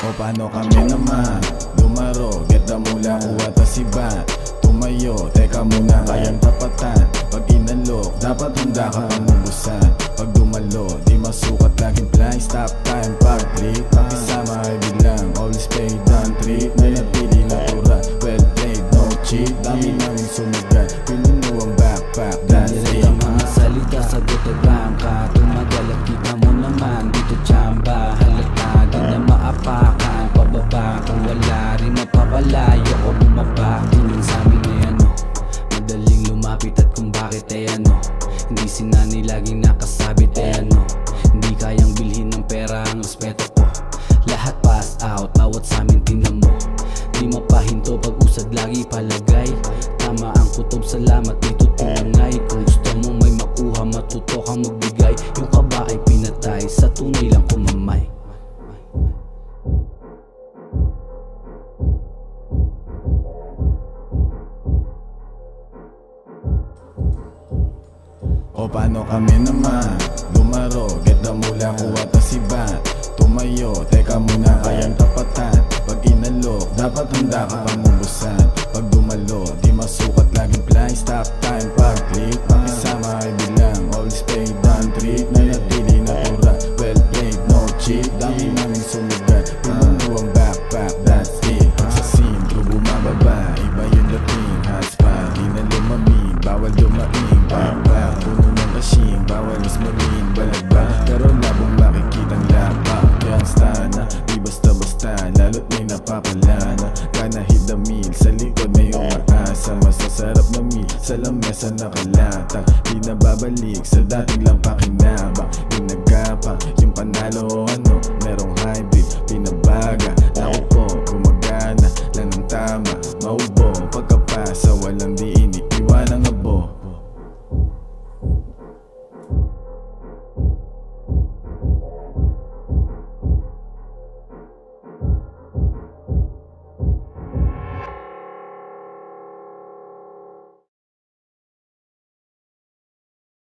O paano kami naman lumaro, get the mula, kuha ta si Bat. Tumayo, teka muna, kayang tapatan. Pag inalok, dapat handa ka pangubusan. Pag dumalo, di masukat, laging blind. Stop time, pag-trip, pakisama ay bilang. Always play down trip, nanatili natura. Well played, no cheat, dami namin sumigat. Pinuno ang backpack, that's it. Direkta mga salita, sagot ay bangka. Tumagal at kita mo naman, dito tsamba. Halata, di na maapakan. Pababa, kung wala rin mapapalayo o bumaba. Tingin sa amin ay ano, madaling lumapit at kung bakit ay ano. Hindi sinanay laging nakasabit ay ano. Hindi kayang bilhin ng pera ang respeto ko. Lahat pass out, bawat sa amin tinan mo. Di mapahinto pag usad lagi palagay. Tama ang kutob, salamat dito tinangay. Kung gusto mo may makuha, matuto kang magbigay. Yung kaba ay pinatay, sa tunay lang kumamay. O paano kami naman lumaro, get the mula, kuha ta si Bat. Tumayo, teka muna, kayang tapatan. Pag inalok, dapat handa ka pangubusan. Pag dumalo, di masukat, laging blind. Stop time, pag-click, pakisama ay bilang. Always play down trip, nanatili natura. Well played, no cheat, dami namin sumigat. Pinuno ang backpack, that's it. Pag sa scene, crew bumababa, iba yung dating. Hotspot, di na lumamig, bawal dumaing. Backpack, puno ng kasing, bawal ismarin, balagbag. Pero labong makikitang lapak. Gangsta na, di basta-basta, lalo't may napapalana. Kana hit the meal, sa likod may umaasa. Masasarap na meal, sa lamesa nakalatag. Di na babalik, sa dating lang pakinabang. Yung nagkapa, yung panalo